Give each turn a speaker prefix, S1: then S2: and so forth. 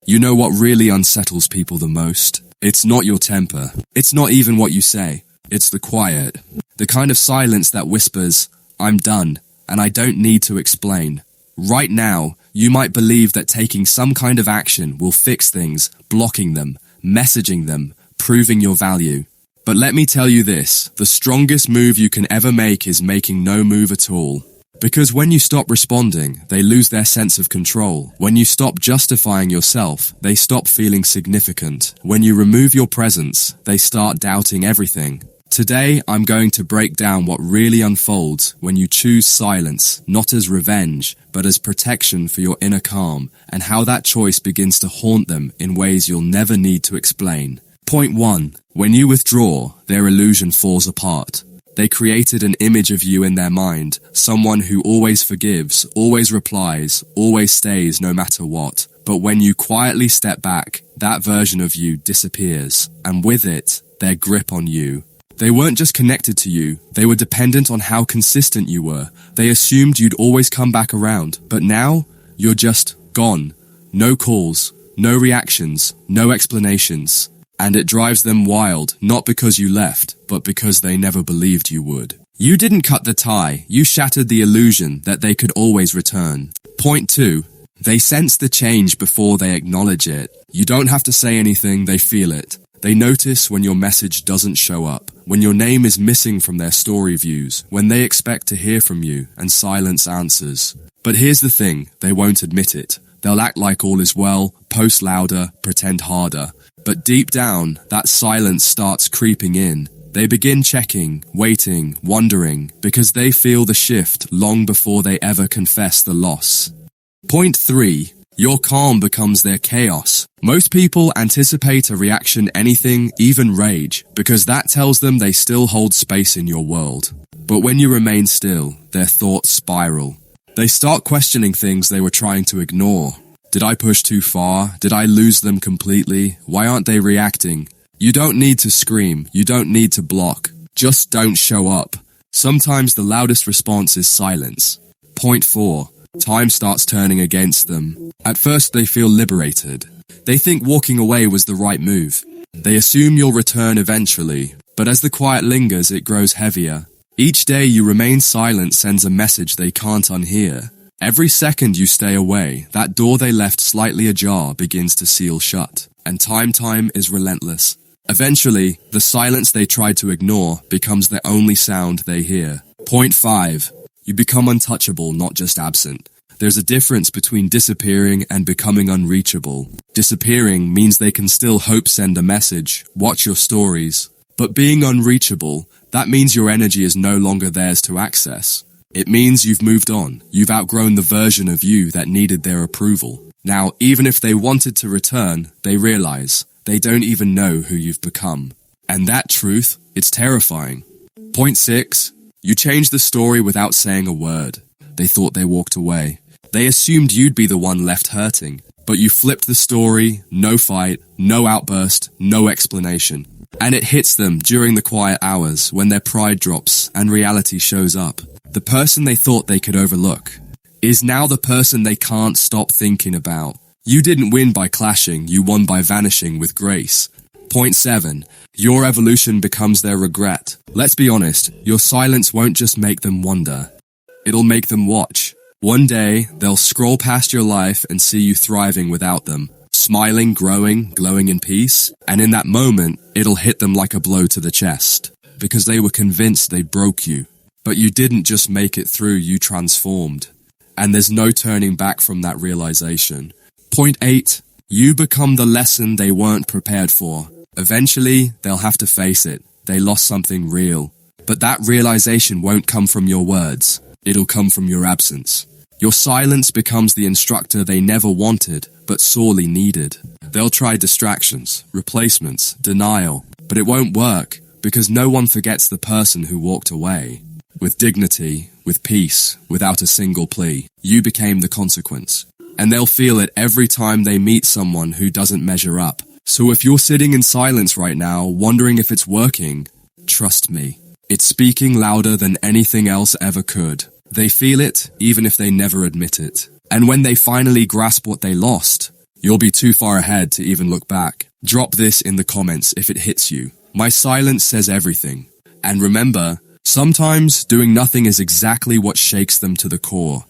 S1: You know what really unsettles people the most? It's not your temper. It's not even what you say. It's the quiet. The kind of silence that whispers, "I'm done, and I don't need to explain." Right now, you might believe that taking some kind of action will fix things, blocking them, messaging them, proving your value. But let me tell you this, the strongest move you can ever make is making no move at all. Because when you stop responding, they lose their sense of control. When you stop justifying yourself, they stop feeling significant. When you remove your presence, they start doubting everything. Today, I'm going to break down what really unfolds when you choose silence, not as revenge, but as protection for your inner calm, and how that choice begins to haunt them in ways you'll never need to explain. Point 1. When you withdraw, their illusion falls apart. They created an image of you in their mind, someone who always forgives, always replies, always stays no matter what. But when you quietly step back, that version of you disappears, and with it, their grip on you. They weren't just connected to you, they were dependent on how consistent you were. They assumed you'd always come back around, but now, you're just gone. No calls, no reactions, no explanations. And it drives them wild, not because you left, but because they never believed you would. You didn't cut the tie, you shattered the illusion that they could always return. Point 2. They sense the change before they acknowledge it. You don't have to say anything, they feel it. They notice when your message doesn't show up, when your name is missing from their story views, when they expect to hear from you and silence answers. But here's the thing, they won't admit it. They'll act like all is well, post louder, pretend harder. But deep down, that silence starts creeping in. They begin checking, waiting, wondering, because they feel the shift long before they ever confess the loss. Point 3. Your calm becomes their chaos. Most people anticipate a reaction, anything, even rage, because that tells them they still hold space in your world. But when you remain still, their thoughts spiral. They start questioning things they were trying to ignore. Did I push too far? Did I lose them completely? Why aren't they reacting? You don't need to scream. You don't need to block. Just don't show up. Sometimes the loudest response is silence. Point 4. Time starts turning against them. At first they feel liberated. They think walking away was the right move. They assume you'll return eventually. But as the quiet lingers, it grows heavier. Each day you remain silent sends a message they can't unhear. Every second you stay away, that door they left slightly ajar begins to seal shut. And time is relentless. Eventually, the silence they tried to ignore becomes the only sound they hear. Point 5. You become untouchable, not just absent. There's a difference between disappearing and becoming unreachable. Disappearing means they can still hope send a message, watch your stories. But being unreachable, that means your energy is no longer theirs to access. It means you've moved on. You've outgrown the version of you that needed their approval. Now, even if they wanted to return, they realize they don't even know who you've become. And that truth, it's terrifying. Point 6. You changed the story without saying a word. They thought they walked away. They assumed you'd be the one left hurting. But you flipped the story, no fight, no outburst, no explanation. And it hits them during the quiet hours when their pride drops and reality shows up. The person they thought they could overlook is now the person they can't stop thinking about. You didn't win by clashing, you won by vanishing with grace. Point 7. Your evolution becomes their regret. Let's be honest, your silence won't just make them wonder. It'll make them watch. One day, they'll scroll past your life and see you thriving without them. Smiling, growing, glowing in peace. And in that moment, it'll hit them like a blow to the chest. Because they were convinced they broke you. But you didn't just make it through, you transformed. And there's no turning back from that realization. Point 8. You become the lesson they weren't prepared for. Eventually, they'll have to face it. They lost something real. But that realization won't come from your words. It'll come from your absence. Your silence becomes the instructor they never wanted, but sorely needed. They'll try distractions, replacements, denial. But it won't work, because no one forgets the person who walked away. With dignity, with peace, without a single plea, you became the consequence. And they'll feel it every time they meet someone who doesn't measure up. So if you're sitting in silence right now, wondering if it's working, trust me, it's speaking louder than anything else ever could. They feel it, even if they never admit it. And when they finally grasp what they lost, You'll be too far ahead to even look back. Drop this in the comments if it hits you. My silence says everything. And remember, sometimes doing nothing is exactly what shakes them to the core.